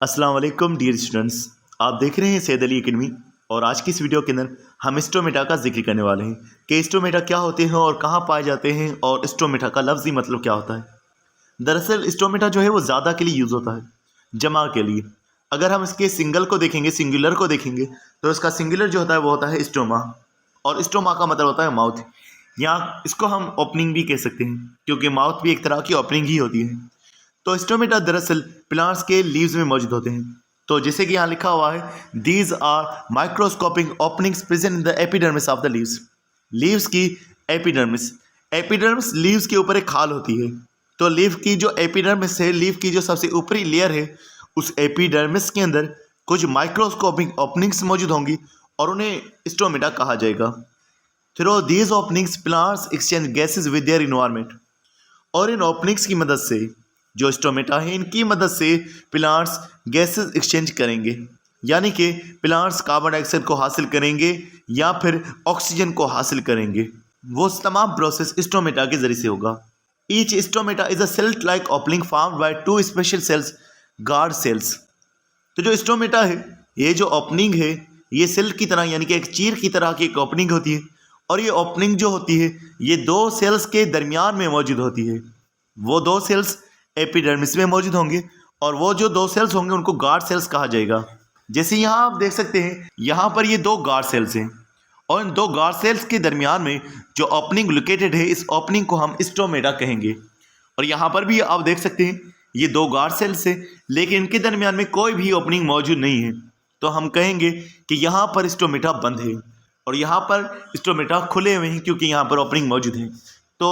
अस्सलाम वालेकुम dear students. आप देख रहे हैं सैयद अली एकेडमी और आज की इस वीडियो के अंदर हम स्टोमेटा का जिक्र करने वाले हैं कि स्टोमेटा क्या होते हैं और कहाँ पाए जाते हैं और स्टोमेटा का लफ्ज़ी मतलब क्या होता है। दरअसल स्टोमेटा जो है वो ज़्यादा के लिए यूज़ होता है, जमा के लिए। अगर हम इसके सिंगल को देखेंगे, सिंगुलर को देखेंगे, तो इसका सिंगुलर जो होता है वो होता है स्टोमा, और स्टोमा का मतलब होता है माउथ, या इसको हम ओपनिंग भी कह सकते हैं क्योंकि माउथ भी एक तरह की ओपनिंग ही होती है। तो स्टोमेटा दरअसल प्लांट्स के लीव्स में मौजूद होते हैं। तो जैसे कि यहाँ लिखा हुआ है, these are microscopic openings present in the epidermis of the leaves. Leaves की एपिडर्मिस, एपिडर्मिस लीव्स के ऊपर एक खाल होती है। तो लीव की जो एपिडर्मिस है, लीव की जो सबसे ऊपरी लेयर है, उस एपिडर्मिस के अंदर कुछ माइक्रोस्कोपिक ओपनिंग्स मौजूद होंगी और उन्हें स्टोमेटा कहा जाएगा। Through these openings plants exchange gases with their environment. और इन ओपनिंग्स की मदद से, जो स्टोमेटा है, इनकी मदद से प्लांट्स गैसेस एक्सचेंज करेंगे, यानी कि प्लांट्स कार्बन डाइऑक्साइड को हासिल करेंगे या फिर ऑक्सीजन को हासिल करेंगे। वो तमाम प्रोसेस स्टोमेटा के जरिए से होगा। Each stomata is a cell like opening formed by two special cells, guard cells. तो जो स्टोमेटा है, ये जो ओपनिंग है, ये सेल की तरह यानी कि एक चीर की तरह की एक ओपनिंग होती है, और ये ओपनिंग जो होती है ये दो सेल्स के दरमियान में मौजूद होती है। वो दो सेल्स एपिडर्मिस में मौजूद होंगे और वो जो दो सेल्स होंगे उनको गार्ड सेल्स कहा जाएगा। जैसे यहाँ आप देख सकते हैं, यहाँ पर ये दो गार्ड सेल्स हैं और इन दो गार्ड सेल्स के दरमियान में जो ओपनिंग लोकेटेड है, इस ओपनिंग को हम स्टोमेटा कहेंगे। और यहाँ पर भी आप देख सकते हैं, ये दो गार्ड सेल्स हैं लेकिन इनके दरमियान में कोई भी ओपनिंग मौजूद नहीं है, तो हम कहेंगे कि यहाँ पर स्टोमेटा बंद है और यहाँ पर स्टोमेटा खुले हुए हैं क्योंकि यहाँ पर ओपनिंग मौजूद है। तो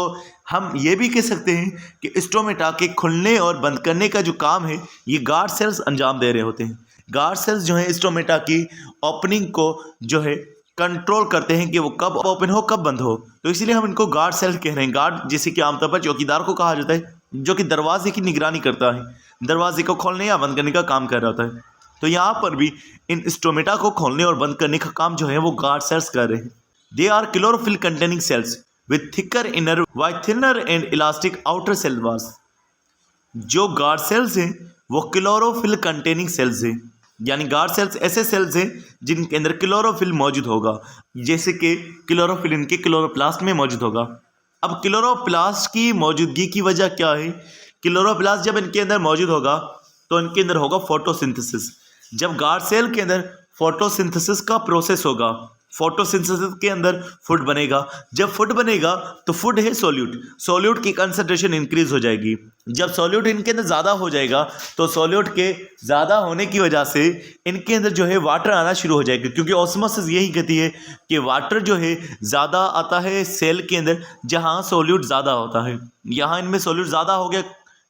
हम ये भी कह सकते हैं कि स्टोमेटा के खुलने और बंद करने का जो काम है, ये गार्ड सेल्स अंजाम दे रहे होते हैं। गार्ड सेल्स जो है स्टोमेटा की ओपनिंग को जो है कंट्रोल करते हैं कि वो कब ओपन हो, कब बंद हो। तो इसीलिए हम इनको गार्ड सेल्स कह रहे हैं। गार्ड जैसे कि आमतौर पर चौकीदार को कहा जाता है, जो कि दरवाजे की निगरानी करता है, दरवाजे को खोलने या बंद करने का काम कर रहा होता है। तो यहाँ पर भी इन स्टोमेटा को खोलने और बंद करने का काम जो है वो गार्ड सेल्स कर रहे हैं। They are chlorophyll containing cells with thicker inner while thinner and elastic outer cell walls। जो गार्ड सेल्स हैं वो क्लोरोफिल कंटेनिंग सेल्स हैं, यानी गार्ड सेल्स ऐसे सेल्स हैं जिनके अंदर क्लोरोफिल मौजूद होगा, जैसे कि क्लोरोफिल इनके क्लोरोप्लास्ट में मौजूद होगा। अब क्लोरोप्लास्ट की मौजूदगी की वजह क्या है? क्लोरोप्लास्ट जब इनके अंदर मौजूद होगा तो इनके अंदर होगा फोटोसिंथेसिस। जब गार्ड सेल के अंदर फोटोसिंथेसिस का प्रोसेस होगा, फोटोसिंथेसिस के अंदर फूड बनेगा। जब फूड बनेगा तो फूड है सोल्यूट, सोल्यूट की कंसंट्रेशन इंक्रीज हो जाएगी। जब सोल्यूट इनके अंदर ज़्यादा हो जाएगा तो सोल्यूट के ज़्यादा होने की वजह से इनके अंदर जो है वाटर आना शुरू हो जाएगा, क्योंकि ऑस्मोसिस यही कहती है कि वाटर जो है ज़्यादा आता है सेल के अंदर जहाँ सोल्यूट ज़्यादा होता है। यहाँ इनमें सोल्यूट ज़्यादा हो गया,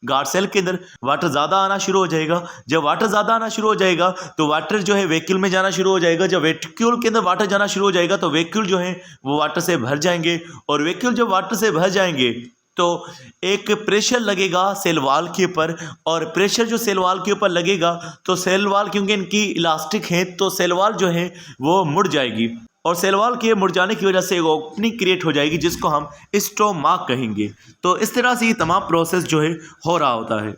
गार्ड सेल के अंदर वाटर ज़्यादा आना शुरू हो जाएगा। जब वाटर ज़्यादा आना शुरू हो जाएगा तो वाटर जो है वैक्यूल में जाना शुरू हो जाएगा। जब वैक्यूल के अंदर वाटर जाना शुरू हो जाएगा तो वैक्यूल जो है वो वाटर से भर जाएंगे, और वैक्यूल जब वाटर से भर जाएंगे तो एक प्रेशर लगेगा सेल वॉल के ऊपर, और प्रेशर जो सेल वॉल के ऊपर लगेगा तो सेल वॉल, क्योंकि इनकी इलास्टिक है, तो सेल वॉल जो है वो मुड़ जाएगी, और सेल वॉल के मुड़ जाने की वजह से एक ओपनिंग क्रिएट हो जाएगी जिसको हम स्टोमा कहेंगे। तो इस तरह से ये तमाम प्रोसेस जो है हो रहा होता है।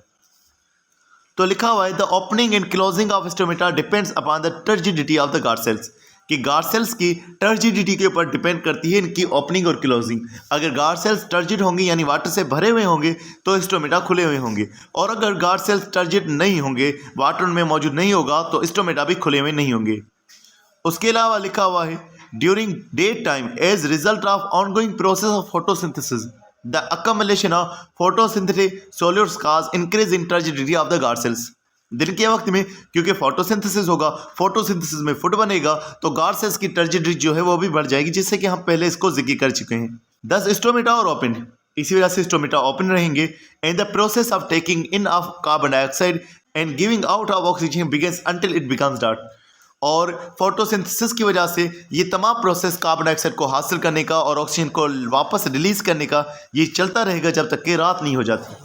तो लिखा हुआ है, the opening and closing of stomata depends upon the turgidity of the guard cells. कि गार्ड सेल्स की टर्जिडिटी के ऊपर डिपेंड करती है इनकी ओपनिंग और क्लोजिंग। अगर गार्ड सेल्स टर्जिड होंगी यानी वाटर से भरे हुए होंगे तो स्टोमेटा खुले हुए होंगे, और अगर गार्ड सेल्स टर्जिड नहीं होंगे, वाटर में मौजूद नहीं होगा, तो स्टोमेटा भी खुले हुए नहीं होंगे। उसके अलावा लिखा हुआ है, during day time as result of ongoing process of photosynthesis the accumulation of photosynthetic solutes cause increase in turgidity of the guard cells। दिन के वक्त में क्योंकि फोटोसिंथेसिस होगा, फोटोसिंथेसिस में फूड बनेगा, तो गार्ड सेल्स की टर्जिडिटी जो है वो भी बढ़ जाएगी, जिससे कि हम पहले इसको जिक्र कर चुके हैं। 10 स्टोमेटा और ओपन, इसी वजह से स्टोमेटा ओपन रहेंगे। And the process of taking in of carbon dioxide and giving out of oxygen begins until it becomes dark. और फोटोसिंथेसिस की वजह से ये तमाम प्रोसेस कार्बन डाइऑक्साइड को हासिल करने का और ऑक्सीजन को वापस रिलीज करने का ये चलता रहेगा जब तक कि रात नहीं हो जाती।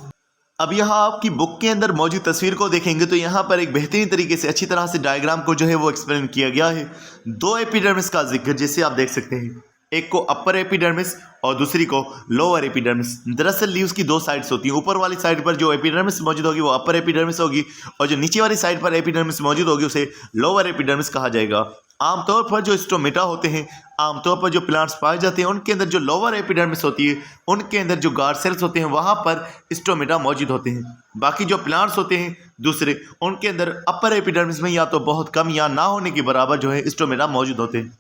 अब यहाँ आपकी बुक के अंदर मौजूद तस्वीर को देखेंगे तो यहाँ पर एक बेहतरीन तरीके से अच्छी तरह से डायग्राम को जो है वो एक्सप्लेन किया गया है। दो एपिडर्मिस का जिक्र जैसे आप देख सकते हैं, एक को अपर एपिडर्मिस और दूसरी को लोअर एपिडर्मिस। दरअसल लीव्स की दो साइड्स होती हैं, ऊपर वाली साइड पर जो एपिडर्मिस मौजूद होगी वो अपर एपिडर्मिस होगी और जो नीचे वाली साइड पर एपिडर्मिस मौजूद होगी उसे लोअर एपिडर्मिस कहा जाएगा। आमतौर पर जो स्टोमेटा होते हैं, आमतौर पर जो प्लांट्स पाए जाते हैं उनके अंदर जो लोअर एपिडर्मिस होती है उनके अंदर जो गार्ड सेल्स होते हैं वहाँ पर स्टोमेटा मौजूद होते हैं। बाकी जो प्लांट्स होते हैं दूसरे, उनके अंदर अपर एपिडर्मिस में या तो बहुत कम या ना होने के बराबर जो है स्टोमेटा मौजूद होते हैं।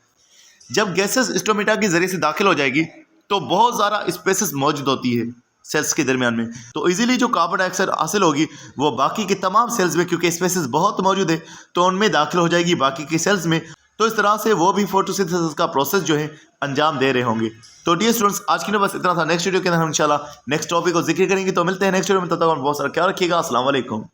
जब गैसेस स्टोमेटा के जरिए से दाखिल हो जाएगी तो बहुत ज़्यादा स्पेसेस मौजूद होती है सेल्स के दरमियान में, तो इजीली जो कार्बन डाइऑक्साइड हासिल होगी वो बाकी के तमाम सेल्स में, क्योंकि स्पेसेस बहुत मौजूद है तो उनमें दाखिल हो जाएगी बाकी के सेल्स में। तो इस तरह से वो भी फोटोसिंथेसिस का प्रोसेस जो है अंजाम दे रहे होंगे। तो डियर स्टूडेंट्स, आज की ना बस इतना था। नेक्स्ट वीडियो के अंदर हम इंशाल्लाह नेक्स्ट टॉपिक को जिक्र करेंगे। तो मिलते हैं नेक्स्ट वीडियो में, तब तक बहुत सारा ख्याल रखिएगा। अस्सलाम वालेकुम।